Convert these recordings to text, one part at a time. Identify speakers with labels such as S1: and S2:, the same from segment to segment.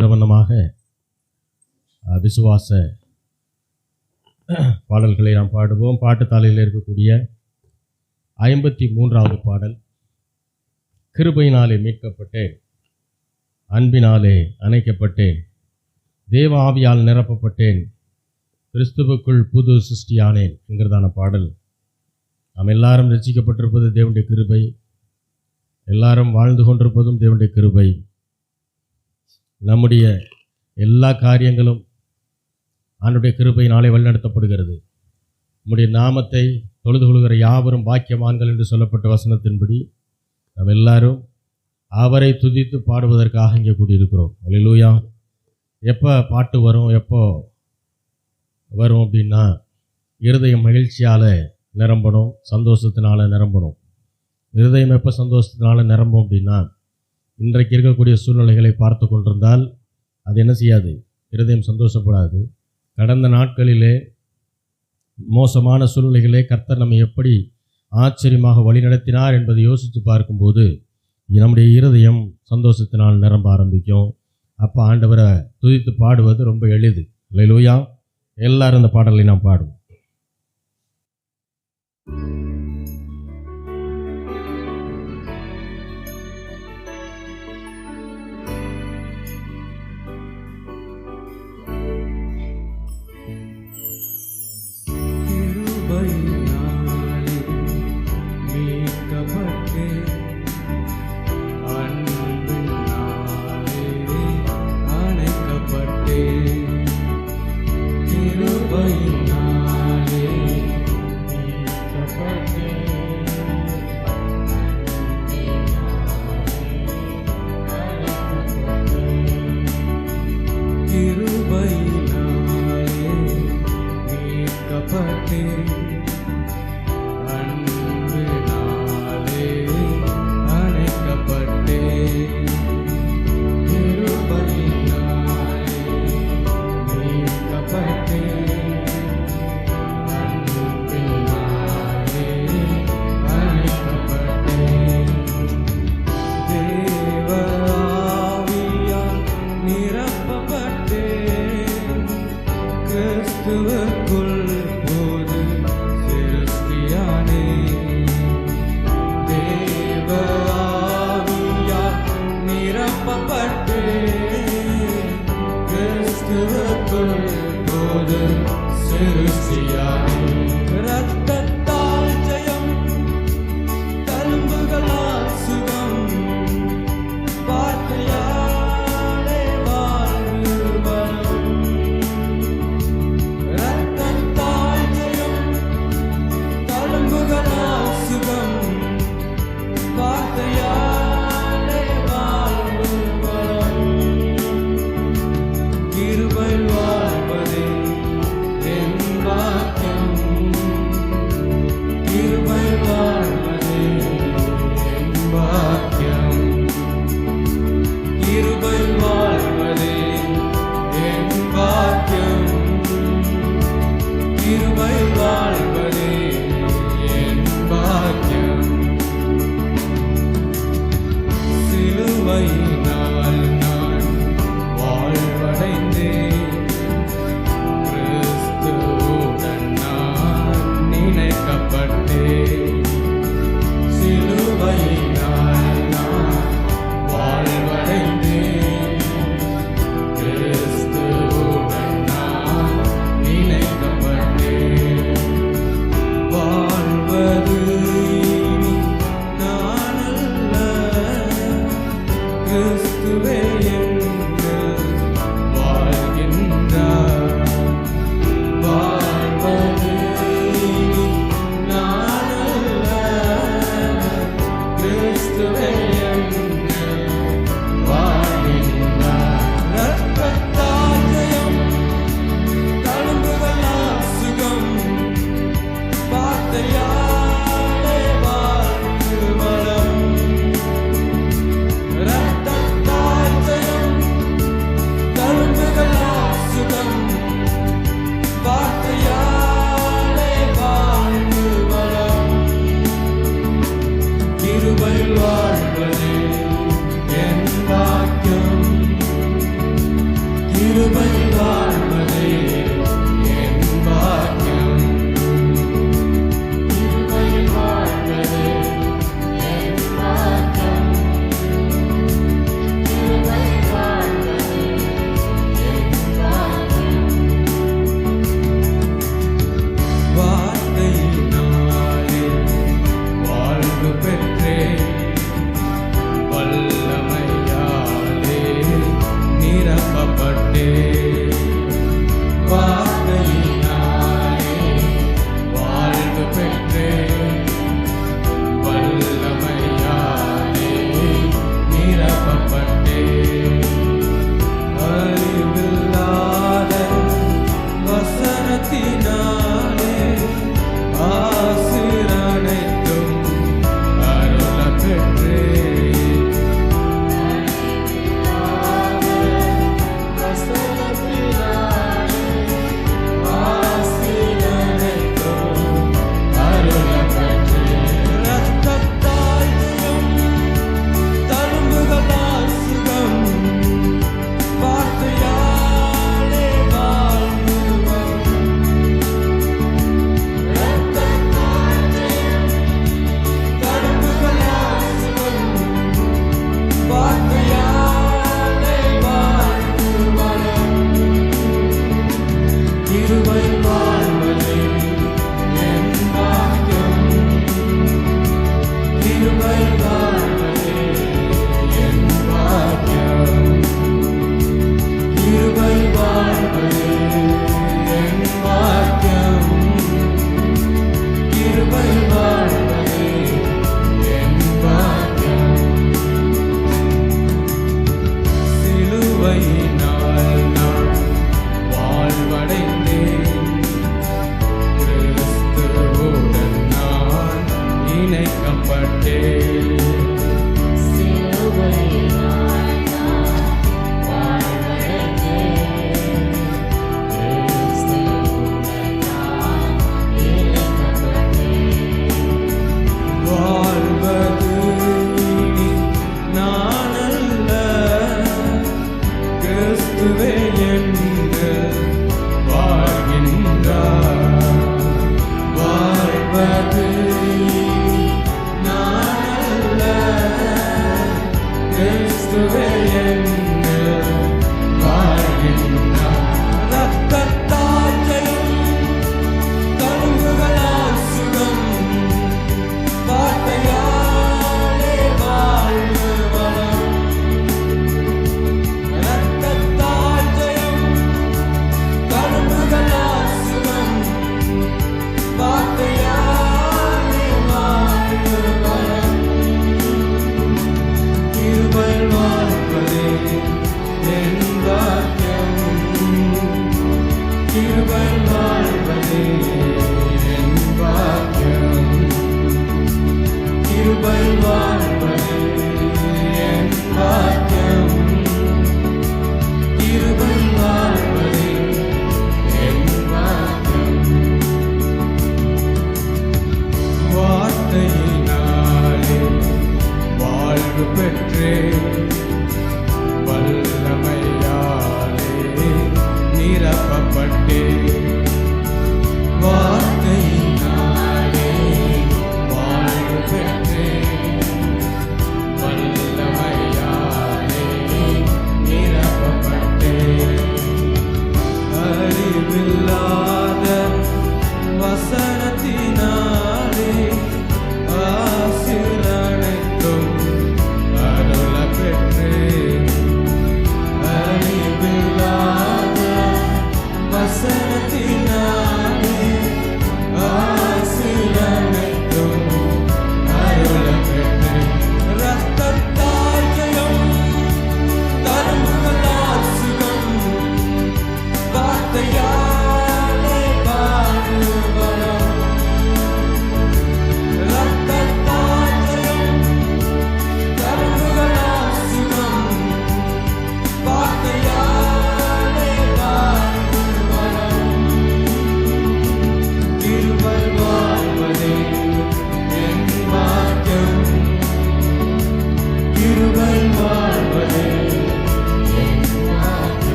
S1: என்ற வண்ணமாக விசுவாச பாடல்களை நாம் பாடுவோம். பாட்டுத்தாளில் இருக்கக்கூடிய 53வது பாடல். கிருபையினாலே மீட்கப்பட்டேன், அன்பினாலே அணைக்கப்பட்டேன், தேவ ஆவியால் நிரப்பப்பட்டேன், கிறிஸ்துவுக்குள் புது சிருஷ்டியானேன் என்கிறதான பாடல். நாம் எல்லாரும் ரட்சிக்கப்பட்டிருப்பது தேவனுடைய கிருபை, எல்லாரும் வாழ்ந்து கொண்டிருப்பதும் தேவனுடைய கிருபை. நம்முடைய எல்லா காரியங்களும் ஆண்டவருடைய கிருபையினாலே வழிநடத்தப்படுகிறது. நம்முடைய நாமத்தை தொழுது கொள்கிற யாவரும் பாக்கியவான்கள் என்று சொல்லப்பட்ட வசனத்தின்படி நாம் எல்லாரும் அவரை துதித்து பாடுவதற்காக இங்கே கூடியிருக்கிறோம். அல்லேலூயா. எப்போ பாட்டு வரும், எப்போ வரும் அப்படின்னா, இருதயம் மகிழ்ச்சியால் நிரம்பணும், சந்தோஷத்தினால நிரம்பணும். இருதயம் எப்போ சந்தோஷத்தினால நிரம்பும் அப்படின்னா, இன்றைக்கு இருக்கக்கூடிய சூழ்நிலைகளை பார்த்து கொண்டிருந்தால் அது என்ன செய்யாது, இருதயம் சந்தோஷப்படாது. கடந்த நாட்களிலே மோசமான சூழ்நிலைகளே கர்த்தர் நம்மை எப்படி ஆச்சரியமாக வழிநடத்தினார் என்பதை யோசித்து பார்க்கும்போது நம்முடைய இருதயம் சந்தோஷத்தினால் நிரம்ப ஆரம்பிக்கும். அப்போ ஆண்டவரை துதித்து பாடுவது ரொம்ப எளிது. அல்லேலூயா. எல்லாரும் இந்த பாடலை நாம் பாடுவோம்.
S2: கிருபை வாழ்வதே என் பாக்கியம். கிருபை வாழ்வதே என் பாக்கியம். கிருபை வாழ்வதே என் பாக்கியம். வார்த்தையினாலே வாழ்வு பெற்றேன், வல்லமையாலே நிரப்பப்பட்டேன். வார்த்தையினாலே வாழ்வு பெற்றேன், வல்லமையாலே நிரப்பப்பட்டேன். அறிவில்லாத வசனத்தினாலே ஆசீர்வனைத்தும் அருளப் பெற்றேன். ஆசீர்வனைத்தும் அருளப் பெற்றேன். இரத்தத்தால் ஜெயம், தழும்புகளால் சுகம், வார்த்தையாலே வாழ்வு வரும். இரத்தத்தால் ஜெயம், தழும்புகளால் சுகம், வார்த்தையாலே வாழ்வு வரும். கிருபை வாழ்வதே என் பாக்கியம். கிருபை வாழ்வதே என் பாக்கியம். கிருபை வாழ்வதே என் பாக்கியம். கிருபை வாழ்வதே என் பாக்கியம். சிலுவையினால் நான் வாழ்வடைந்தேன், கிறிஸ்துவுடன் நான் இணைக்கப்பட்டேன். சிலுவையினால் நான் வாழ்வடைந்தேன், கிறிஸ்துவுடன் நான் இணைக்கப்பட்டேன். வாழ்வது இனி நான் அல்ல, கிறிஸ்துவே என்று வாழ்கின்றார். வாழ்வது இனி நான் அல்ல, கிறிஸ்துவே என்று வாழ்கின்றார். இரத்தத்தால் ஜெயம், தழும்புகளால் சுகம், வார்த்தையாலே வாழ்வு வளம். இரத்தத்தால்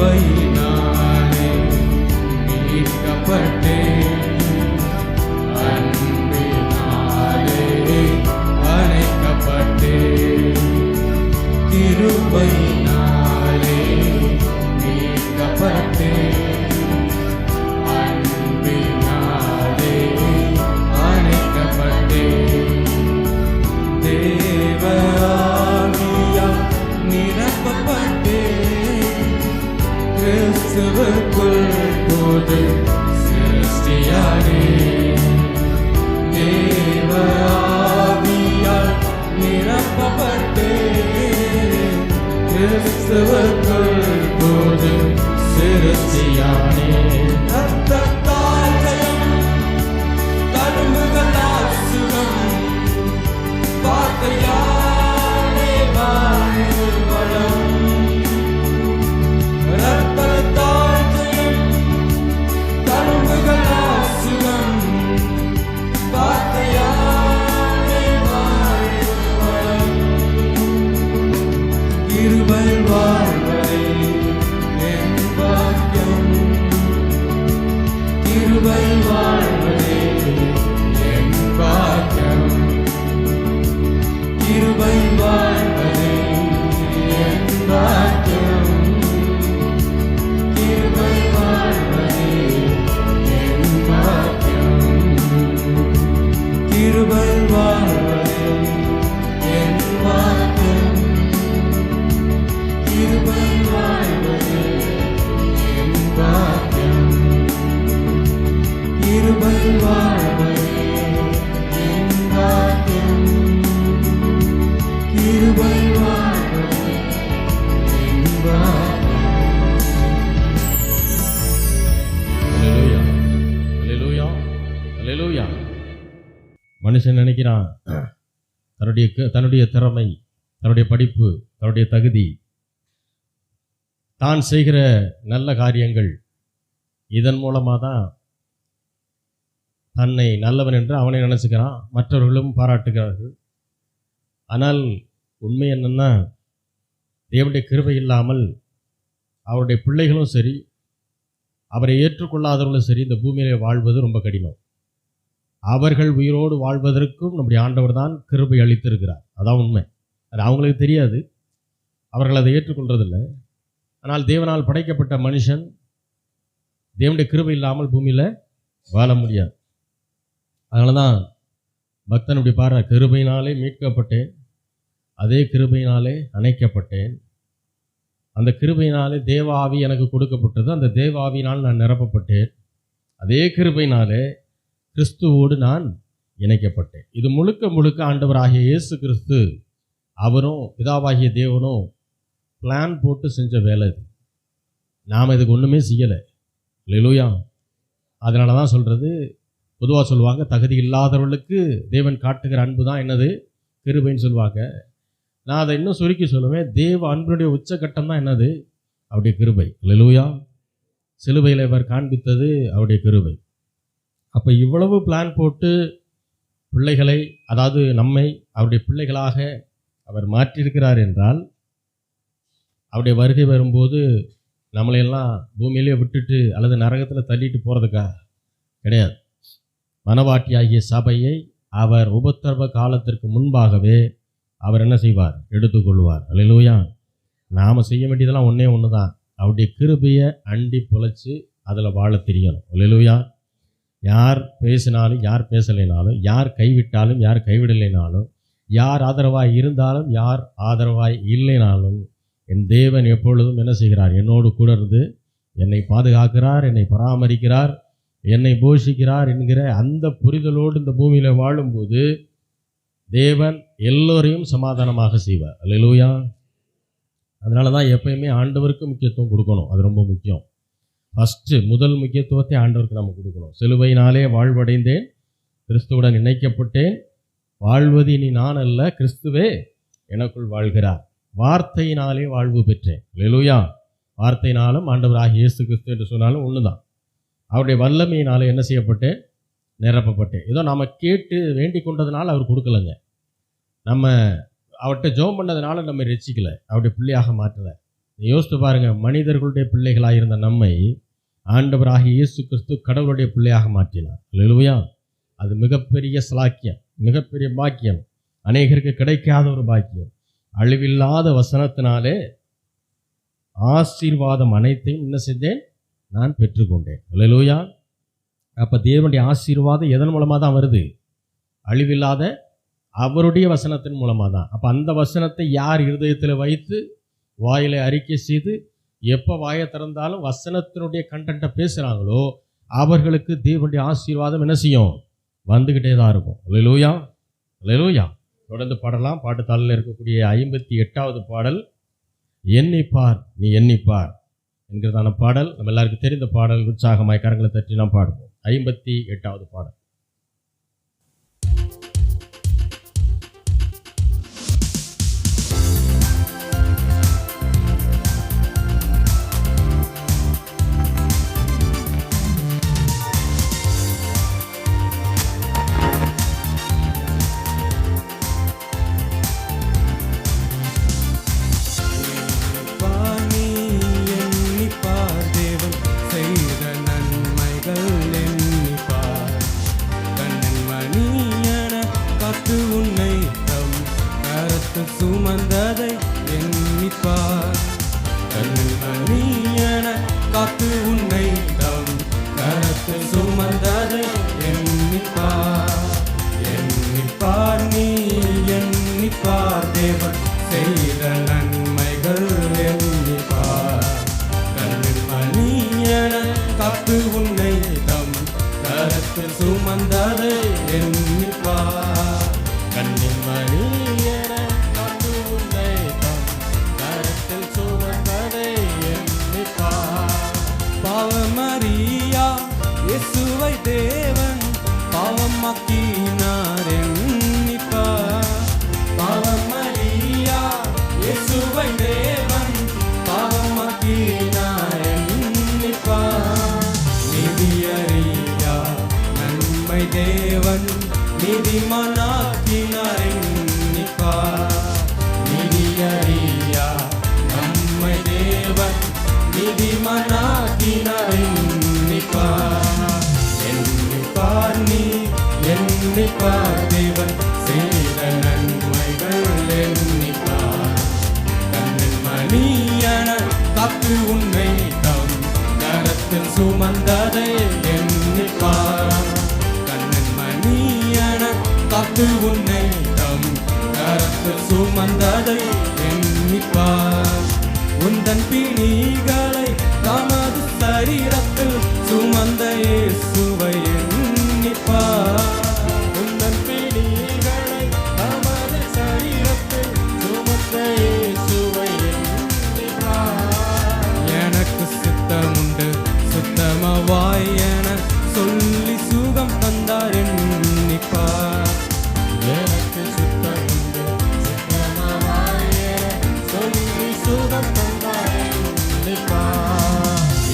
S2: கிருபையினாலே மீட்கப்பட்டேன், அன்பினாலே அணைக்கப்பட்டேன். கிருபையினாலே மீட்கப்பட்டேன், அன்பினாலே அணைக்கப்பட்டேன். தேவ ஆவியால் நிரப்பப்பட்டேன், கிறிஸ்துவுக்குள் புது சிருஷ்டியானேன். தேவ ஆவியால் நிரப்பப்பட்டேன், கிறிஸ்துவுக்குள் புது சிருஷ்டியானேன். ரத்தத்தால் ஜெயம், தழும்புகளால் சுகம், வார்த்தையாலே வாழ்வு வளம். ரத்தத்தால் ஜெயம், தழும்புகளால் சுகம், வார்த்தையாலே வாழ்வு வளம். கிருபை வாழ்வதே என் பாக்கியம், கிருபை வாழ்வதே என் பாக்கியம், கிருபை வாழ்வதே என் பாக்கியம், கிருபை வாழ்வதே என் பாக்கியம், கிருபை வாழ்வதே என் பாக்கியம், கிருபை வாழ்வதே என் பாக்கியம், கிருபை வாழ்வதே என் பாக்கியம், கிருபை வாழ்வதே என் பாக்கியம்.
S1: அல்லேலூயா, அல்லேலூயா, அல்லேலூயா. மனுஷன் நினைக்கிறான் தன்னுடைய திறமை, தன்னுடைய படிப்பு, தன்னுடைய தகுதி, தான் செய்கிற நல்ல காரியங்கள், இதன் மூலமாக தான் தன்னை நல்லவன் என்று அவனை நினச்சிக்கிறான், மற்றவர்களும் பாராட்டுகிறார்கள். ஆனால் உண்மை என்னன்னா, தேவனுடைய கிருபை இல்லாமல் அவருடைய பிள்ளைகளும் சரி, அவரை ஏற்றுக்கொள்ளாதவர்களும் சரி, இந்த பூமியிலே வாழ்வது ரொம்ப கடினம். அவர்கள் உயிரோடு வாழ்வதற்கும் நம்முடைய ஆண்டவர் தான் கிருபை அளித்திருக்கிறார். அதான் உண்மை. அது அவங்களுக்கு தெரியாது, அவர்கள் அதை ஏற்றுக்கொள்றதில்லை. ஆனால் தேவனால் படைக்கப்பட்ட மனுஷன் தேவனுடைய கிருபை இல்லாமல் பூமியில் வாழ முடியாது. அதனால தான் பக்தன் இப்படி பாரு, கிருபையினாலே மீட்கப்பட்டேன், அதே கிருபையினாலே அணைக்கப்பட்டேன், அந்த கிருபையினாலே தேவ ஆவி எனக்கு கொடுக்கப்பட்டது, அந்த தேவ ஆவியினால் நான் நிரப்பப்பட்டேன், அதே கிருபையினாலே கிறிஸ்துவோடு நான் இணைக்கப்பட்டேன். இது முழுக்க முழுக்க ஆண்டவராகிய இயேசு கிறிஸ்து அவரும் பிதாவாகிய தேவனும் பிளான் போட்டு செஞ்ச வேலை இது. நாம் இதுக்கு ஒன்றுமே செய்யலை. அல்லேலூயா. அதனால தான் சொல்கிறது, பொதுவாக சொல்லுவாங்க, தகுதி இல்லாதவர்களுக்கு தேவன் காட்டுகிற அன்பு தான் என்னது, கிருபைன்னு சொல்லுவாங்க. நான் அதை இன்னும் சுருக்கி சொல்லுவேன், தேவ அன்பினுடைய உச்சகட்டம் தான் என்னது, அவருடைய கிருபை. அல்லேலூயா. சிலுவையில் இவர் காண்பித்தது அவருடைய கிருபை. அப்போ இவ்வளவு பிளான் போட்டு பிள்ளைகளை, அதாவது நம்மை அவருடைய பிள்ளைகளாக அவர் மாற்றியிருக்கிறார் என்றால், அவருடைய வருகை வரும்போது நம்மளையெல்லாம் பூமியிலே விட்டுட்டு அல்லது நரகத்தில் தள்ளிட்டு போகிறதுக்கா கிடையாது. மனவாட்டியாகிய சபையை அவர் உபத்திரவ காலத்திற்கு முன்பாகவே அவர் என்ன செய்வார், எடுத்துக்கொள்வார். அல்லேலூயா. நாம் செய்ய வேண்டியதெல்லாம் ஒன்றே ஒன்று தான், அவருடைய கிருபையை அண்டி புழைச்சி அதில் வாழ தெரியணும். அல்லேலூயா. யார் பேசினாலும் யார் பேசலைனாலும், யார் கைவிட்டாலும் யார் கைவிடலைனாலும், யார் ஆதரவாய் இருந்தாலும் யார் ஆதரவாய் இல்லைனாலும், என் தேவன் எப்பொழுதும் என்ன செய்கிறார், என்னோடு கூட இருந்து என்னை பாதுகாக்கிறார், என்னை பராமரிக்கிறார், என்னை போஷிக்கிறார் என்கிற அந்த புரிதலோடு இந்த பூமியில் வாழும்போது தேவன் எல்லோரையும் சமாதானமாக செய்வார். அல்லேலூயா. அதனால தான் எப்பயுமே ஆண்டவருக்கு முக்கியத்துவம் கொடுக்கணும். அது ரொம்ப முக்கியம். ஃபஸ்ட்டு முதல் முக்கியத்துவத்தை ஆண்டவருக்கு நம்ம கொடுக்கணும். சிலுவையினாலே வாழ்வடைந்தேன், கிறிஸ்துவுடன் இணைக்கப்பட்டேன், வாழ்வது இனி நான் அல்ல, கிறிஸ்துவே எனக்குள் வாழ்கிறார். வார்த்தையினாலே வாழ்வு பெற்றேன். அல்லேலூயா. வார்த்தையினாலும் ஆண்டவராகிய இயேசு கிறிஸ்து என்று சொன்னாலும் ஒன்று தான். அவருடைய வல்லமையினாலே என்ன செய்யப்பட்டேன், நிரப்பப்பட்டேன். ஏதோ நம்ம கேட்டு வேண்டிக் கொண்டதுனால அவர் கொடுக்கலைங்க. நம்ம அவர்கிட்ட ஜெபம் பண்ணதுனால நம்ம ரட்சிக்கலை, அவருடைய பிள்ளையாக மாற்றலை. யோசித்து பாருங்க, மனிதர்களுடைய பிள்ளைகளாக இருந்த நம்மை ஆண்டவராகிய இயேசு கிறிஸ்து கடவுளுடைய பிள்ளையாக மாற்றினார். அல்லேலூயா. அது மிகப்பெரிய ஸ்லாக்கியம், மிகப்பெரிய பாக்கியம், அநேகருக்கு கிடைக்காத ஒரு பாக்கியம். அழிவில்லாத வசனத்தினாலே ஆசீர்வாதம் அனைத்தையும் என்ன செஞ்சேன்? நான் பெற்றுக்கொண்டேன். அல்லேலூயா. அப்போ தேவனுடைய ஆசீர்வாதம் எதன் மூலமாக தான் வருது? அழிவில்லாத அவருடைய வசனத்தின் மூலமாக தான். அப்போ அந்த வசனத்தை யார் இருதயத்தில் வைத்து வாயிலை அறிக்கை செய்து எப்போ வாயை திறந்தாலும் வசனத்தினுடைய கண்டென்ட்டை பேசுகிறாங்களோ அவர்களுக்கு தேவனுடைய ஆசீர்வாதம் என்ன செய்யும்? வந்துக்கிட்டே தான் இருக்கும். அல்லேலூயா, அல்லேலூயா. தொடர்ந்து பாடலாம். பாட்டுத்தாளில் இருக்கக்கூடிய 58வது பாடல், எண்ணிப்பார் நீ எண்ணிப்பார் என்கிறதான பாடல். நம்ம எல்லாருக்கும் தெரிந்த பாடல். உற்சாகமாய் கரங்களை தட்டி நாம் பாடுவோம். 58வது பாடல்.
S2: சுமந்ததை எண்ணிப்பார், கண்மணியன காத்து உன்னை தம் கரத்தில் சுமந்ததை எண்ணிப்பார். எண்ணிப்பார் நீ எண்ணிப்பார் தேவன் செய்த நன்மைகள் எண்ணிப்பார். கண்மணியன காத்து உன்னை தம் கரத்தில் சுமந்ததை எண்ணிப்பார். கண்ணின் மணியன பாவமரியா இயேசுவை தேவன் பாவமாக்கினார் எண்ணிப்பார். பாவமரியா இயேசுவை தேவன் பாவமாக்கினார் எண்ணிப்பார். நிதியறியா நன்மை தேவன் நீதிமானாக்கினார் எண்ணிப்பார். நிதியறியா நன்மை தேவன் நீதிமானாக்கினார் எண்ணிப்பார். எண்ணிப்பார் நீ எண்ணிப்பார் தேவன் செய்த நன்மைகள் எண்ணிப்பார். கண்ணின் மணியன காத்து உன்னை தம் கரத்தில் சுமந்ததை எண்ணிப்பார். கண்ணின் மணியன காத்து உன்னை தம் கரத்தில் சுமந்ததை எண்ணிப்பார். உந்தன் பிணிகளை தமது சரீரத்தில் சுமந்த இயேசுவை எண்ணிப்பார். உந்தன் பிணிகளை தமது சரீரத்தில் சுமந்த இயேசுவை எண்ணிப்பார். எனக்கு சித்தமுண்டு சுத்தமவாய் என சொல்லி சுகம் தந்தார் எண்ணிப்பார். எனக்கு சித்தமுண்டு சுத்தமவாய் என சொல்லி சுகம்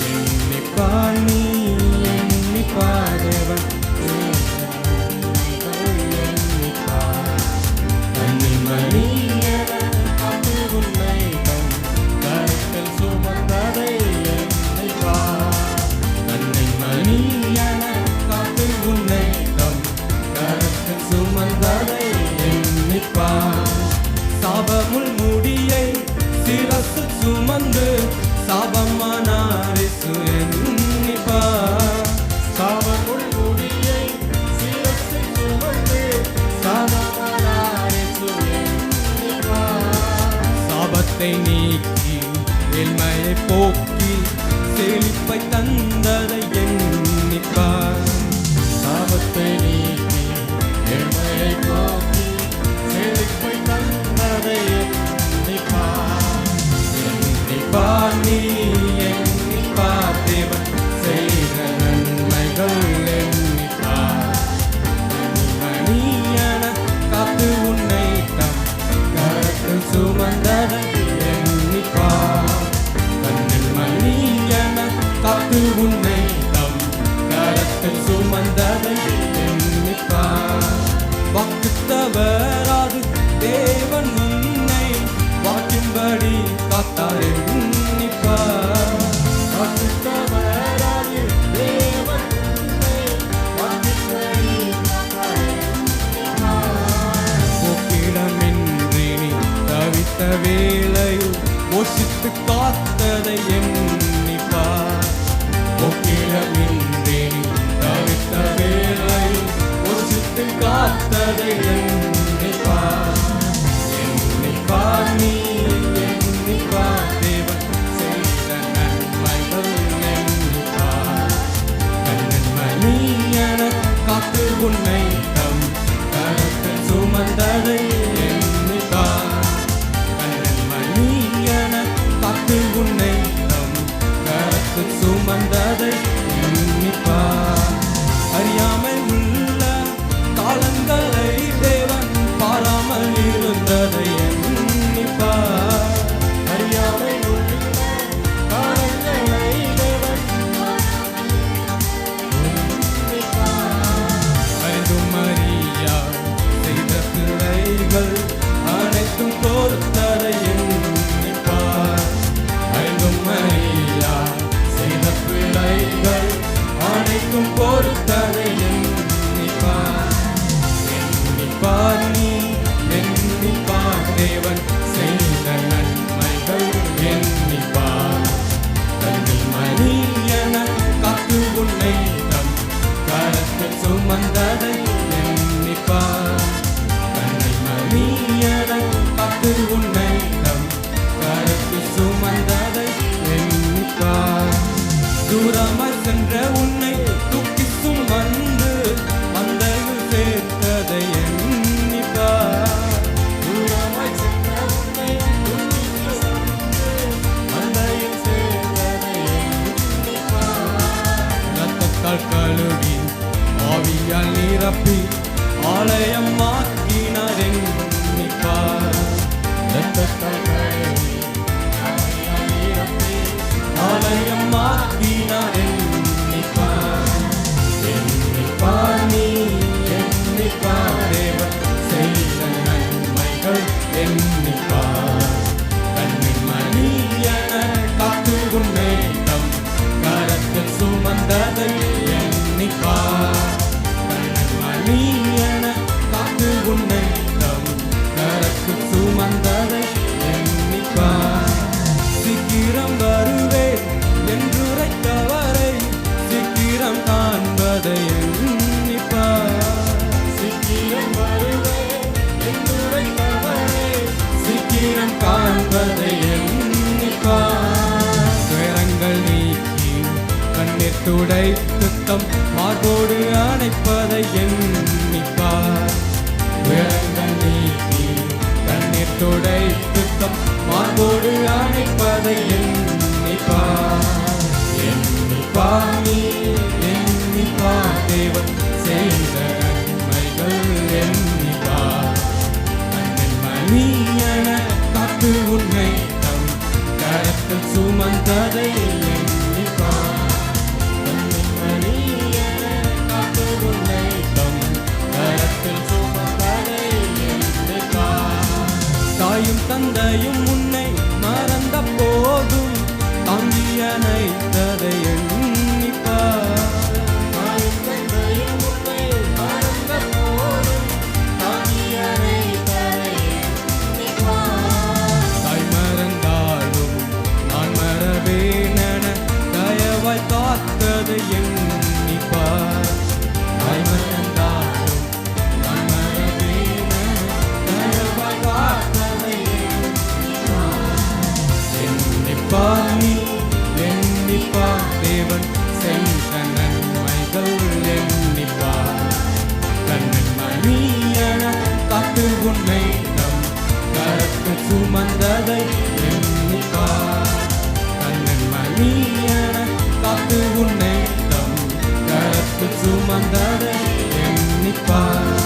S2: எண்ணிப்பார் நீ எண்ணிப்பார் தேவன் எண்ணிப்பார். கண்ணிமணியன காத்து உன்னை தம் கரத்தில் சுமந்ததை எண்ணிப்பார். கண்ணிமணியன காத்து உன்னை தம் கரத்தில் சுமந்ததை எண்ணிப்பார். சாபமுள் முடியை சிரசு சுமந்து சாபமானார் இயேசு எண்ணிப்பார். சாபமுள் முடியை சிரசு சுமந்து சாபமானார் இயேசு எண்ணிப்பார். சாபத்தை நீக்கி ஏழ்மையை போக்கி செழிப்பை தந்ததை எண்ணிப்பார். சாபத்தை நீக்கி ஏழ்மையை போக்கி செழிப்பை தந்ததை எண்ணிப்பார். எண்ணிப்பார் நீ எண்ணிப்பார் தேவன் செய்த நன்மைகள் எண்ணிப்பார். மணியன காத்து உன்னை தம் கரத்தில் சுமந்ததை எண்ணிப்பார். கண்ணில் மணியன காத்து உன்னை தம் கரத்தில் சுமந்ததை எண்ணிப்பார். வாக்கு தவறாது தேவன் உன்னை வாக்கின்படி காத்தார் ஆலயமாக்கினார் எண்ணிப்பார். இரத்தத்தால் கழுவி ஆலயமாக்கினார் எண்ணிப்பார். எண்ணிப்பார் நீ எண்ணிப்பார் தேவன் செய்த நன்மைகள் எண்ணிப்பார். கண்ணின் மணி என காத்து உன்னை தம் கரத்தில் சுமந்ததை எண்ணிப்பார். கண்ணின் மணி என காத்து உன்னை தம் கரத்தில் சுமந்ததை எண்ணிப்பார். சீக்கிரம் வருவேன் என்றுரைத்தவரை சீக்கிரம் காண்பதை எண்ணிப்பார். சீக்கிரம் வருவேன் என்றுரைத்தவரை சீக்கிரம் காண்பதை எண்ணிப்பார். துயரங்கள் நீக்கி கண்ணீர் துடைத்து தம் மார்போடு அணைப்பதை எண்ணிப்பார். துயரங்கள் நீக்கி கண்ணீர் துடைத்து தம் மார்போடு அணைப்பதை எண்ணிப்பார். எண்ணிப்பார் நீ எண்ணிப்பார் தேவன் செய்த நன்மைகள் எண்ணிப்பார். கண்ணின் மணி என காத்து உன்னை தம் கரத்தில் சுமந்ததை எண்ணிப்பார். கண்ணின் மணி என காத்து உன்னை தம் கரத்தில் சுமந்ததை எண்ணிப்பார். தாயும் தந்தையும் உன்னை மறந்த போதும் தாங்கி அணைத்ததை எண்ணிப்பார். தாயும் தந்தையும் உன்னை மறந்த போதும் தாங்கி அணைத்ததை எண்ணிப்பார். தாய் மறந்தாலும் நான் மறவேனென தயவாய் காத்ததை எண்ணிப்பார். தாய் மறந்தாலும் நான் மறவேனென தயவாய் காத்ததை எண்ணிப்பார். நீ எண்ணிப்பார் தேவன் செய்த நன்மைகள் எண்ணிப்பார். கண்ணின் மணி என காத்து உன்னை தம் கரத்தில் சுமந்ததை எண்ணிப்பார். கண்ணின் மணி என காத்து உன்னை தம் கரத்தில் சுமந்ததை எண்ணிப்பார்.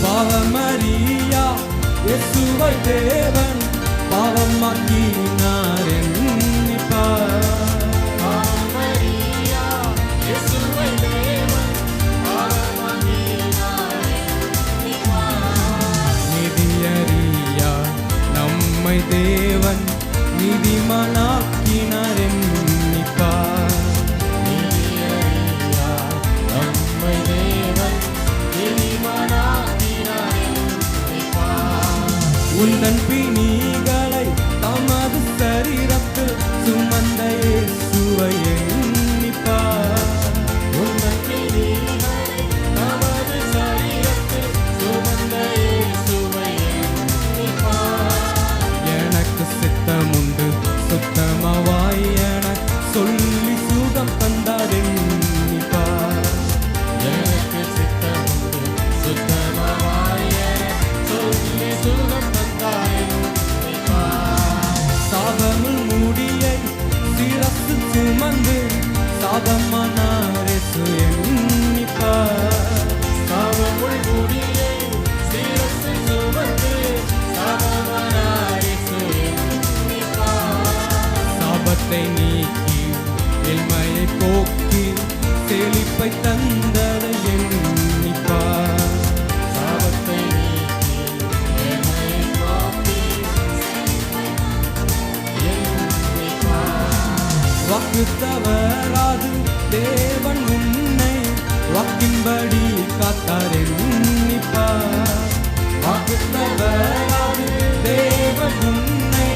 S2: பாவமரியா இயேசுவை தேவன் பாவமாக்கினார் எண்ணிப்பார். பாவமரியா இயேசுவை தேவன் பாவமாக்கினார் எண்ணிப்பார். நிதியறியா நம்மை தேவன் நீதிமானாக்கினார் எண்ணிப்பார். நிதியறியா நம்மை தேவன் நீதிமானாக்கினார் எண்ணிப்பார். உந்தன் பிணிகளை தமது சரீரத்தில் சுமந்த இயேசுவை எண்ணிப்பார். உந்தன் பிணிகளை தமது சரீரத்தில் சுமந்த இயேசுவை எண்ணிப்பார். எனக்கு சித்தமுண்டு சுத்தமாவாய் என சொல்லி சுகம் தந்தார் எண்ணிப்பார். எனக்கு சித்தமுண்டு சுத்தமாவாய் என சொல்லி சுகம் தந்தார் எண்ணிப்பார். சாபமுள் முடியை சிரசு சுமந்து சாபமானார் இயேசு எண்ணிப்பார். சாபமுள் முடியை சிரசு சுமந்து சாபமானார் இயேசு எண்ணிப்பார். சாபத்தை நீக்கி எல்மையை போக்கி செழிப்பை தந்ததை எண்ணிப்பார். சாபத்தை நீக்கி எல்மையை போக்கி வாக்கு தவறாது தேவன் உன்னை வாக்கின்படி காத்தார் எண்ணிப்பார். வாக்கு தவறாது தேவன் உன்னை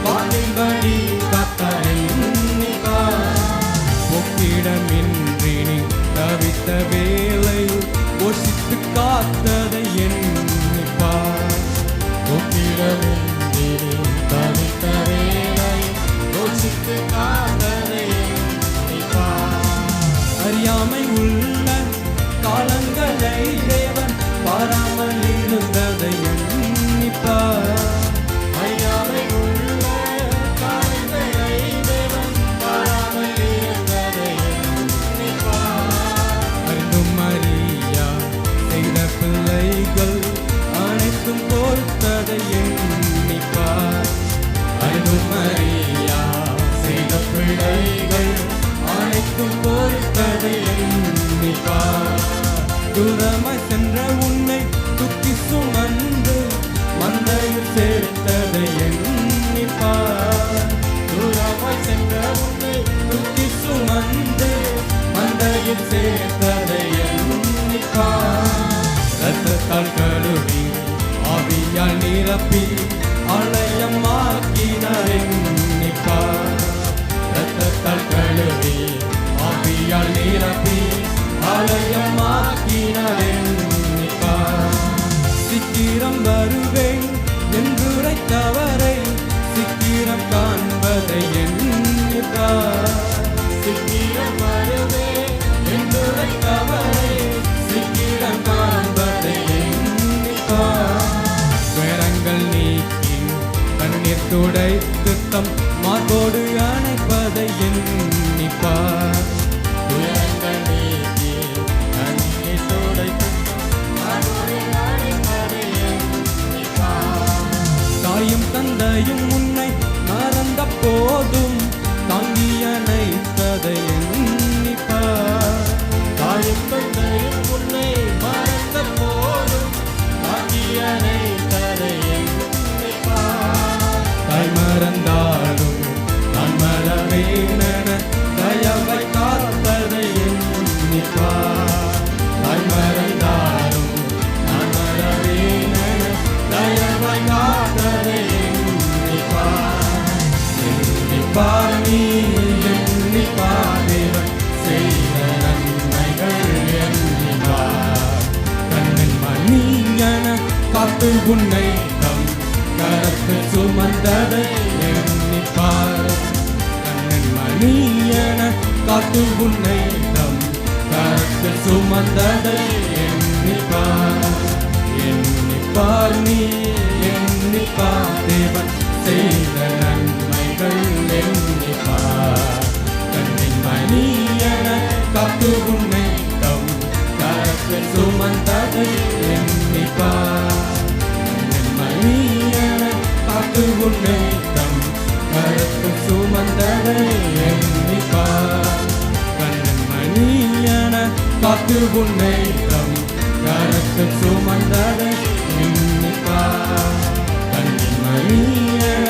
S2: வாக்கின்படி காத்தார் எண்ணிப்பார். பொக்கிடமின்றி நீ தவித்த வேளையில் போஷித்து காத்ததை எண்ணிப்பார். பொக்கிடமின்றி நீ தவித்த வேளையில் போஷித்து காத்ததை எண்ணிப்பார். அறியாமை உள்ள காலங்களை தேவன் பாராமல் இருந்ததை எண்ணிப்பார். அறியாமை உள்ள காலங்களை தடைகள் அனைத்தும் பொறுத்ததை எண்ணிப்பார். தூரமாய் சென்ற உன்னை தூக்கி சுமந்து மந்தையில் சேர்த்ததை எண்ணிப்பார். தூரமாய் சென்ற உன்னை தூக்கி சுமந்து மந்தையில் சேர்த்ததை எண்ணிப்பார். ரத்தத்தால் கழுவி ஆவியால் நிரப்பி ஆலயமாக்கினார் எண்ணிப்பார். ரத்தத்தால் கழுவி ஆவியால் நிரப்பி ஆலயமாக்கினார் எண்ணிப்பார். சீக்கிரம் வருவேன் என்றுரைத்தவரை சீக்கிரம் காண்பதை எண்ணிப்பார். சீக்கிரம் வருவேன் என்றுரைத்தவரை சீக்கிரம் காண்பதை எண்ணிப்பார். துயரங்கள் நீக்கி கண்ணீர் துடைத்து தம் மார்போடு அணைப்பதை எண்ணிப்பார். துயரங்கள் நீக்கி கண்ணீர் துடைத்து மார்போடு அணைப்பதை எண்ணிப்பார். தாயும் தந்தையும் உன்னை மறந்த போதும் தாங்கி அணைத்ததை எண்ணிப்பார். தாயும் தந்தையும் உன்னை மறந்த போதும் தாங்கி அணைத்ததை எண்ணிப்பார். தாய் மறந்தாலும் நான் மறவேனென தயவை காத்ததை எண்ணிப்பார். தாய் மறந்தாலும் நான் மறவேனென தயவை காத்ததை எண்ணிப்பார். எண்ணிப்பார் நீ எண்ணிப்பார் தேவன் செய்த நன்மைகள் எண்ணிப்பார். கண்ணின் மணியன காத்து உன்னை தம் கரத்தில் சுமந்ததை எண்ணிப்பார். கண்ணின் மணியன காத்து உன்னை தம் கரத்தில் சுமந்ததை எண்ணிப்பார். எண்ணிப்பார் நீ எண்ணிப்பார் தேவன் செய்த நன்மைகள் எண்ணிப்பார். கண்ணின் மணியன காத்து உன்னை தம் கரத்தில் சுமந்ததை எண்ணிப்பார். கண்ணின் மணியன காத்து உன்னை தம் கரத்தில் சுமந்ததை எண்ணிப்பார். கண்ணின் மணியன காத்து உன்னை தம் கரத்தில் சுமந்ததை எண்ணிப்பார். கண்ணின் மணியன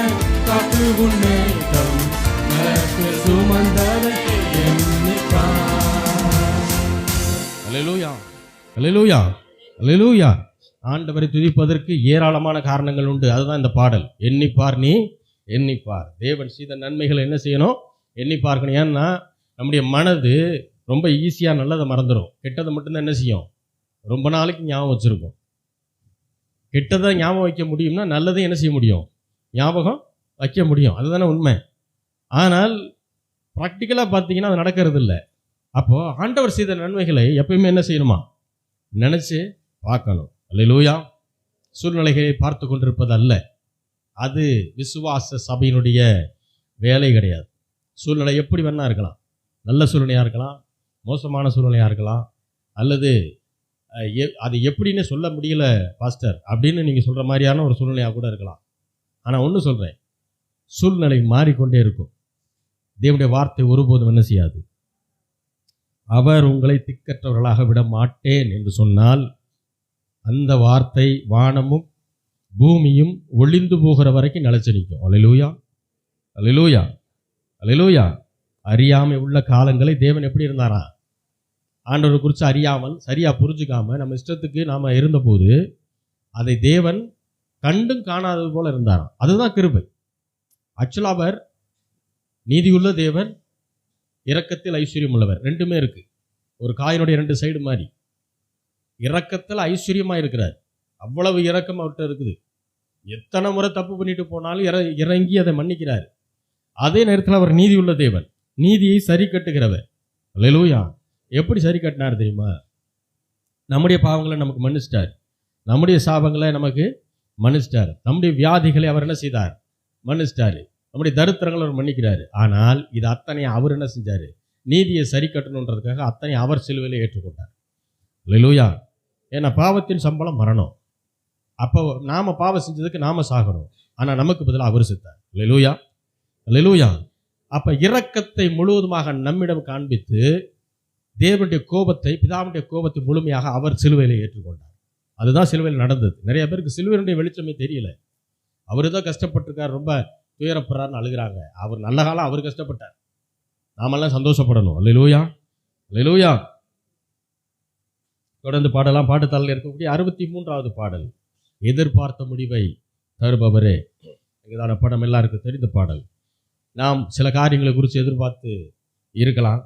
S2: காத்து உன்னை தம் கரத்தில் சுமந்ததை எண்ணிப்பார்.
S1: அல்லேலூயா, அல்லேலூயா, அல்லேலூயா. ஆண்டவரை துதிப்பதற்கு ஏராளமான காரணங்கள் உண்டு. அதுதான் இந்த பாடல். எண்ணிப்பார் நீ எண்ணிப்பார். தேவன் செய்த நன்மைகளை என்ன செய்யணும்? எண்ணி பார்க்கணும். ஏன்னா நம்முடைய மனது ரொம்ப ஈஸியாக நல்லதை மறந்துடும். கெட்டதை மட்டும்தான் என்ன செய்யும்? ரொம்ப நாளைக்கு ஞாபகம் வச்சுருக்கும். கெட்டதை ஞாபகம் வைக்க முடியும்னா நல்லதை என்ன செய்ய முடியும்? ஞாபகம் வைக்க முடியும். அதுதானே உண்மை. ஆனால் ப்ராக்டிக்கலாக பார்த்தீங்கன்னா அது நடக்கிறது இல்லை. அப்போது ஆண்டவர் செய்த நன்மைகளை எப்பயுமே என்ன செய்யணுமா? நினச்சி பார்க்கணும். அல்லேலூயா. சூழ்நிலைகளை பார்த்து கொண்டிருப்பது அல்ல. அது விசுவாச சபையினுடைய வேலை கிடையாது. சூழ்நிலை எப்படி வேணா இருக்கலாம். நல்ல சூழ்நிலையாக இருக்கலாம், மோசமான சூழ்நிலையாக இருக்கலாம், அல்லது அது எப்படின்னு சொல்ல முடியல பாஸ்டர் அப்படின்னு நீங்கள் சொல்கிற மாதிரியான ஒரு சூழ்நிலையாக கூட இருக்கலாம். ஆனால் ஒன்று சொல்கிறேன், சூழ்நிலை மாறிக்கொண்டே இருக்கும். தேவனுடைய வார்த்தை ஒருபோதும் என்ன செய்யாது. அவர் உங்களை திக்கற்றவர்களாக விட மாட்டேன் என்று சொன்னால் அந்த வார்த்தை வானமும் பூமியும் ஒளிந்து போகிற வரைக்கும் நிலைச்சு நிற்கும். அல்லேலூயா, அல்லேலூயா, அல்லேலூயா. அறியாமை உள்ள காலங்களை தேவன் எப்படி இருந்தாரா? ஆண்டவரை குறித்து அறியாமல் சரியாக புரிஞ்சுக்காமல் நம்ம இஷ்டத்துக்கு நாம் இருந்தபோது அதை தேவன் கண்டும் காணாதது போல இருந்தாராம். அதுதான் கிருபை. ஆக்சுவலாக அவர் நீதியுள்ள தேவன், இரக்கத்தில் ஐஸ்வர்யம் உள்ளவர். ரெண்டுமே இருக்கு. ஒரு காயினுடைய ரெண்டு சைடு மாதிரி. இரக்கத்தில் ஐஸ்வர்யமாக இருக்கிறார். அவ்வளவு இரக்கம் அவர்கிட்ட இருக்குது. எத்தனை முறை தப்பு பண்ணிட்டு போனாலும் இறங்கி அதை மன்னிக்கிறார். அதே நேரத்தில் அவர் நீதியுள்ள தேவன், நீதியை சரி கட்டுகிறவர். அல்லேலூயா. எப்படி சரி கட்டினார் தெரியுமா? நம்முடைய பாவங்களை நமக்கு மன்னிச்சிட்டார், நம்முடைய சாபங்களை நமக்கு மன்னிச்சிட்டார், நம்முடைய வியாதிகளை அவர் என்ன செய்தார்? மன்னிச்சிட்டாரு, நம்முடைய தரித்திரங்களை அவர் மன்னிக்கிறாரு. ஆனால் இது அத்தனை அவர் என்ன செஞ்சார்? நீதியை சரி கட்டணுன்றதுக்காக அத்தனை அவர் சிலுவையில் ஏற்றுக்கொண்டார். அல்லேலூயா. ஏன்னா பாவத்தின் சம்பளம் மரணம். அப்போ நாம் பாவம் செஞ்சதுக்கு நாம் சாகணும். ஆனால் நமக்கு பதிலாக அவர் செத்தார். அல்லேலூயா, அல்லேலூயா. அப்ப இரக்கத்தை முழுவதுமாக நம்மிடம் காண்பித்து தேவனுடைய கோபத்தை, பிதாவுடைய கோபத்தை முழுமையாக அவர் சிலுவையில் ஏற்றுக்கொண்டார். அதுதான் சிலுவையில் நடந்தது. நிறைய பேருக்கு சிலுவையினுடைய வெளிச்சமே தெரியல. அவரு தான் கஷ்டப்பட்டிருக்கார், ரொம்ப துயரப்படுறாருன்னு அழுகிறாங்க. அவர் நல்ல காலம் அவர் கஷ்டப்பட்டார், நாமெல்லாம் சந்தோஷப்படணும். அல்லேலூயா, அல்லேலூயா. தொடர்ந்து பாடலாம். பாட்டுத்தாளில் இருக்கக்கூடிய 63வது பாடல், எதிர்பார்த்த முடிவை தருபவரே. இதுதான படம், எல்லாருக்கும் தெரிந்த பாடல். நாம் சில காரியங்களை குறித்து எதிர்பார்த்து இருக்கலாம்.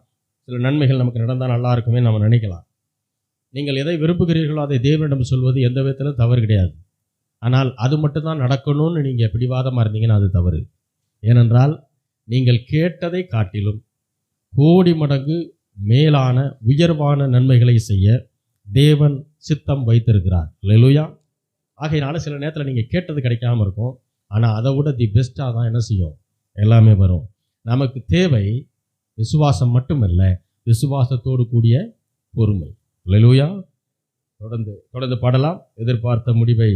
S1: சில நன்மைகள் நமக்கு நடந்தால் நல்லா இருக்குமே நம்ம நினைக்கலாம். நீங்கள் எதை விரும்புகிறீர்களோ அதை தேவனிடம் சொல்வது எந்த விதத்திலும் தவறு கிடையாது. ஆனால் அது மட்டும்தான் நடக்கணும்னு நீங்கள் பிடிவாதமாக இருந்தீங்கன்னா அது தவறு. ஏனென்றால் நீங்கள் கேட்டதை காட்டிலும் கோடி மடங்கு மேலான உயர்வான நன்மைகளை செய்ய தேவன் சித்தம் வைத்திருக்கிறார். அல்லேலூயா. ஆகையினால சில நேரத்தில் நீங்கள் கேட்டது கிடைக்காம இருக்கும், ஆனால் அதை விட தி பெஸ்ட்டாக தான் என்ன செய்யும், எல்லாமே வரும். நமக்கு தேவை விசுவாசம் மட்டுமல்ல, விசுவாசத்தோடு கூடிய பொறுமை. அல்லேலூயா. தொடர்ந்து பாடலாம். எதிர்பார்த்த முடிவை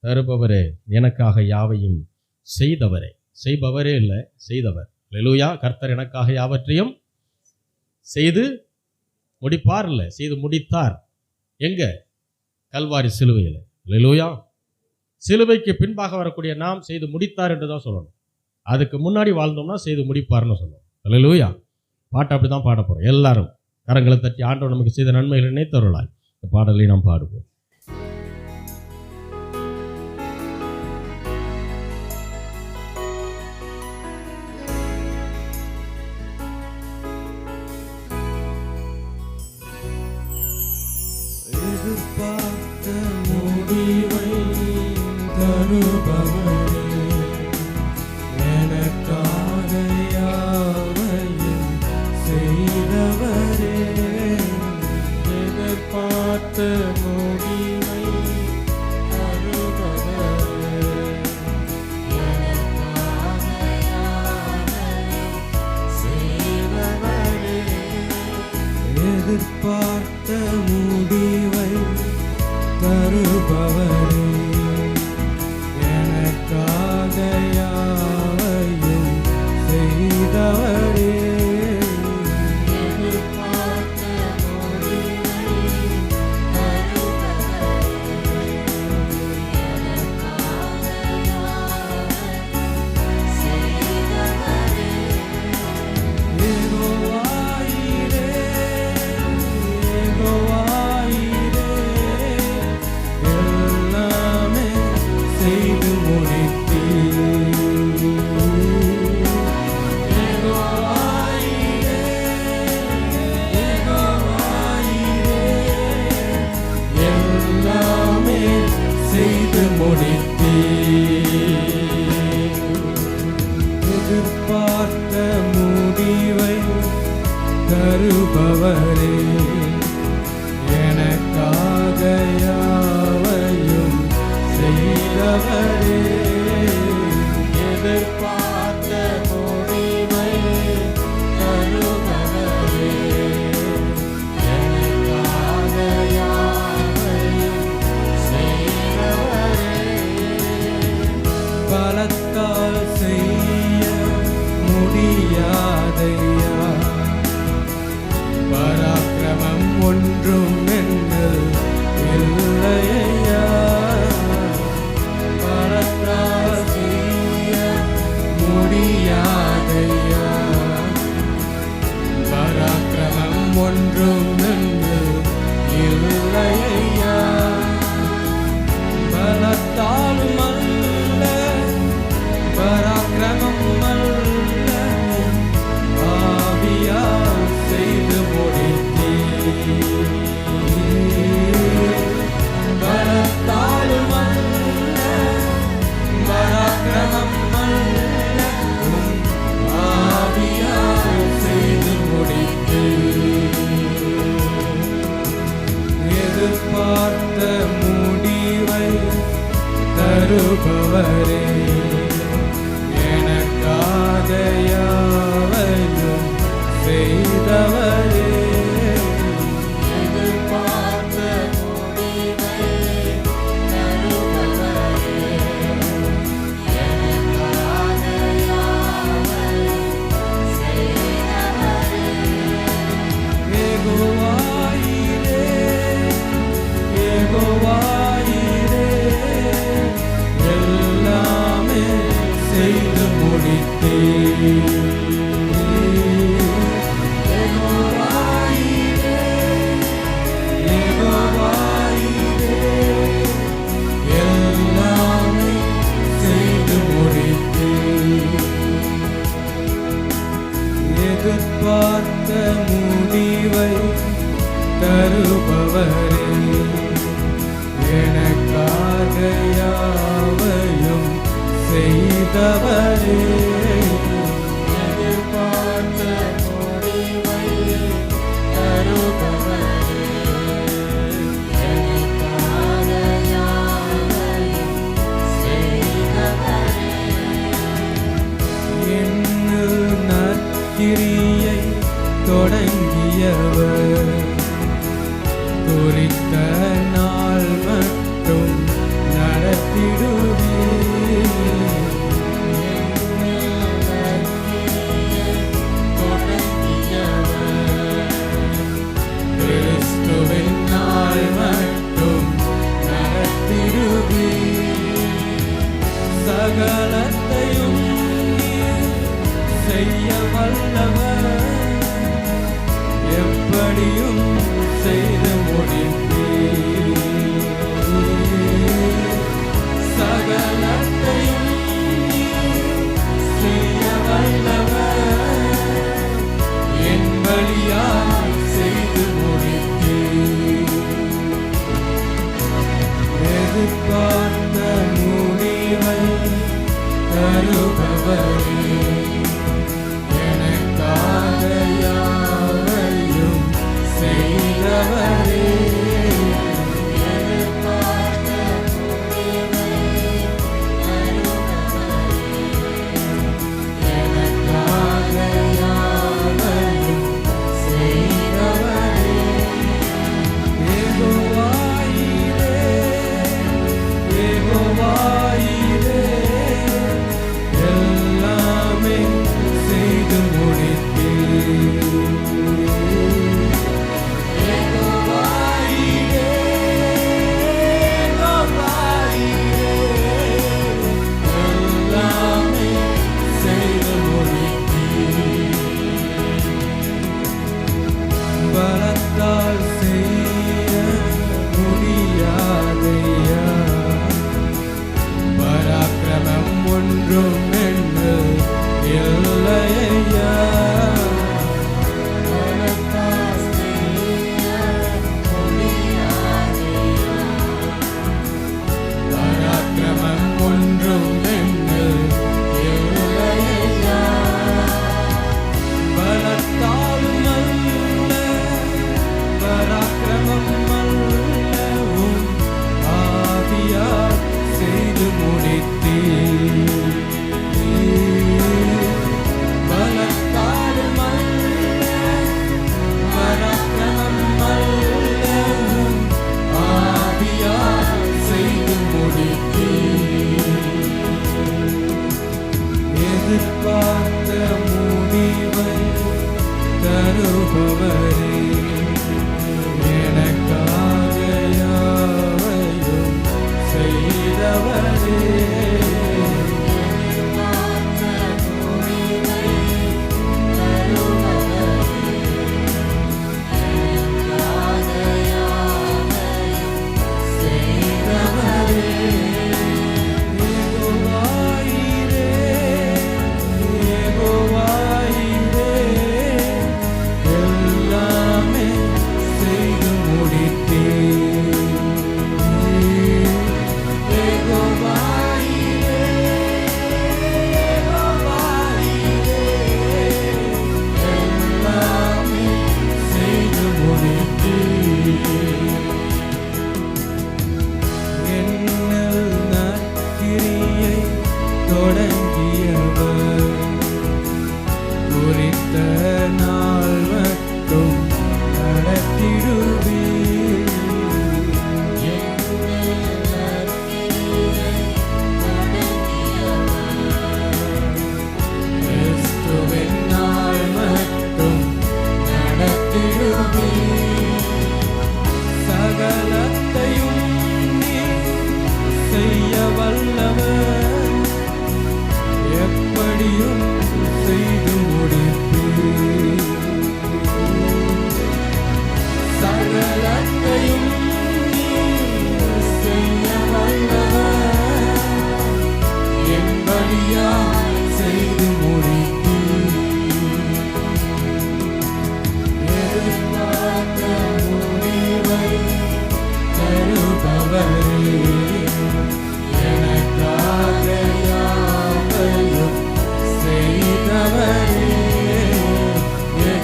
S1: தருபவரே, எனக்காக யாவையும் செய்தவரே. செய்பவரே இல்லை, செய்தவர். அல்லேலூயா. கர்த்தர் எனக்காக யாவற்றையும் செய்து முடிப்பார், இல்லை செய்து முடித்தார். எங்க? கல்வாரி சிலுவையில். அல்லேலூயா. சிலுவைக்கு பின்பாக வரக்கூடிய நாம் செய்து முடித்தார் என்று தான் சொல்லணும். அதுக்கு முன்னாடி வாழ்ந்தோம்னா செய்து முடிப்பார்னு சொல்லணும். அல்லேலூயா. பாட்டு அப்படி தான் பாட போகிறோம். எல்லாரும் கரங்களை தட்டி ஆண்டவர் நமக்கு செய்த நன்மைகளை நினைத்தருளாய் இந்த பாடலை நாம் பாடுவோம்.
S2: எதிர்பார்த்த முடிவை தருபவரே, எனக்காக யாவையும் செய்தவரே. எதிர்பார்த்த முடிவை தருபவரே, எனக்காக யாவையும் செய்தவரே. எதிர்பார்த்த முடிவை தருபவரே, எனக்காக யாவையும் செய்தவரே. எதிர்பார்த்த முடிவை தருபவரே, எனக்காக யாவையும் செய்தவரே. யெகோவாயிரே, யெகோவாயிரே, எல்லாமே செய்து முடித்தீர். யெகோவாயிரே, யெகோவாயிரே, எல்லாமே செய்து முடித்தீர். எதிர்பார்த்த முடிவை தருபவரே, எனக்காக யாவையும் செய்தவரே. எதிர்பார்த்த முடிவை தருபவரே, எனக்காக யாவையும் செய்தவரே. பலத்தால் செய்ய முடியாதையா, பராக்கிரமம் ஒன்றும் என்னில் இல்லையா. பலத்தால் செய்ய முடியாதையா, பராக்கிரமம் ஒன்றும் என்னில் இல்லையா. பலத்தாலும் அல்ல, பராக்கிரமம் அல்ல, ஆவியால் செய்து முடித்தீர். பலத்தாலும் அல்ல, பராக்கிரமம் அல்ல, ஆவியால் செய்து முடித்தீர். எதிர்பார்த்த முடிவை தருபவரே, எனக்காக யாவையும் செய்தவரே, எதிர்பார்த்த முடிவை தருபவரே, எனக்காக யாவையும் செய்தவரே, என்னில் நற்கிரியை தொடங்கியவர் குறித்த நாள் மட்டும் நடத்திடுவீர். கிறிஸ்துவின் நாள் மட்டும் நடத்திடுவீர். சகலத்தையும் நீர் செய்ய வல்லவர், எப்படியும் செய்து முடிப்பீர். சகலத்தையும் நீர் செய்ய வல்லவர், என் வழியாய் செய்து முடிப்பீர். எதிர்பார்த்த முடிவை தருபவரே, எனக்காக யாவையும் செய்தவரே, எதிர்பார்த்த முடிவை தருபவரே, எனக்காக யாவையும் செய்தவரே. யெகோவாயிரே, யெகோவாயிரே, எல்லாமே செய்து முடித்தீர். யெகோவாயிரே, யெகோவாயிரே, எல்லாமே செய்து முடித்தீர். பலத்தால் செய்ய முடியாதையா, பராக்கிரமம் ஒன்றும் என்று இல்லையா, பலத்தால் செய்ய முடியாதையா, பராக்கிரமம் ஒன்றும் என்று இல்லையா, பலத்தாலும் அல்ல, பராக்கிரமம் அல்லவும் ஆவியால் செய்து முடித்தீர். பலத்தாலும் அல்ல, பராக்கிரமம் அல்லவும் ஆவியால் செய்து முடித்தீர். எதிர்பார்த்த முடிவை தருபவரே, எனக்காக யாவையும் செய்தவரே, எதிர்பார்த்த முடிவை தருபவரே, எனக்காக யாவையும் செய்தவரே. யெகோவாயிரே, யெகோவாயிரே, எல்லாமே செய்து முடித்தீர். யெகோவாயிரே,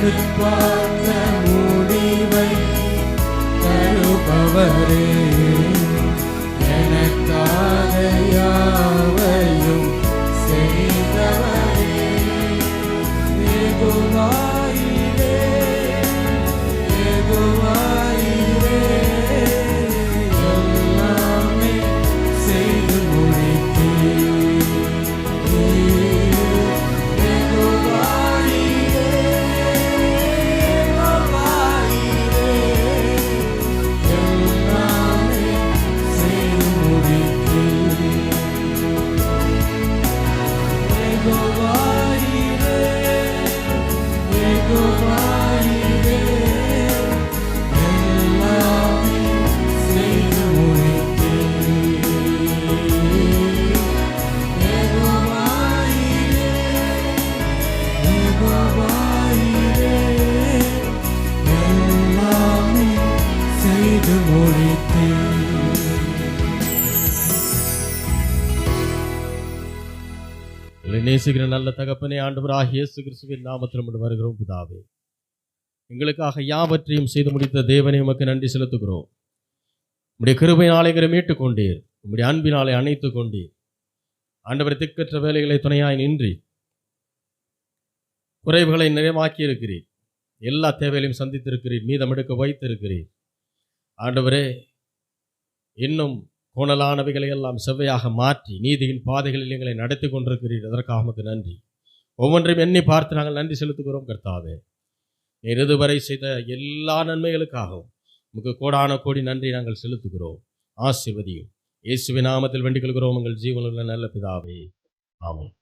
S2: எதிர்பார்த்த முடிவை தருபவரே, எனக்காக யாவையும் செய்தவரே. யெகோவாயிரே, யெகோவாயிரே, எல்லாமே செய்து முடித்தீர். யெகோவாயிரே, யெகோவாயிரே, எல்லாமே செய்து முடித்தீர். யெகோவாயிரே, யெகோவாயிரே, எல்லாமே செய்து முடித்தீர். யெகோவாயிரே, யெகோவாயிரே, எல்லாமே செய்து முடித்தீர்.
S1: எங்களை நேசிக்கிற நல்ல தகப்பனே, ஆண்டவராகிய இயேசு கிறிஸ்துவின் நாமத்தில் உம்மிடம் வருகிறோம் பிதாவே. எங்களுக்காக யாவற்றையும் செய்து முடித்த தேவனே, உமக்கு நன்றி செலுத்துகிறோம். உம்முடைய கிருபையினாலே எங்களை மீட்டுக் கொண்டீர், உம்முடைய அன்பினாலே அணைத்துக் கொண்டீர். ஆண்டவர் திக்கற்ற வேலைகளை துணையாய் நின்றி குறைவுகளை நிறைவாக்கி இருக்கிறீர். எல்லா தேவைகளையும் சந்தித்திருக்கிறீர், மீதம் எடுக்க வைத்திருக்கிறீர். ஆண்டவரே, இன்னும் கோணலானவைகளை எல்லாம் செவ்வையாக மாற்றி நீதியின் பாதைகளில் எங்களை நடத்தி கொண்டிருக்கிறீர். அதற்காக உமக்கு நன்றி. ஒவ்வொன்றையும் எண்ணி பார்த்து நாங்கள் நன்றி செலுத்துகிறோம் கர்த்தாவே. நீர் இதுவரை செய்த எல்லா நன்மைகளுக்காகவும் உமக்கு கோடான கோடி நன்றி நாங்கள் செலுத்துகிறோம். ஆசீர்வதியும். இயேசுவின் நாமத்தில் வேண்டிக் கொள்கிறோம் எங்கள் ஜீவனுள்ள நல்ல பிதாவே. ஆமென்.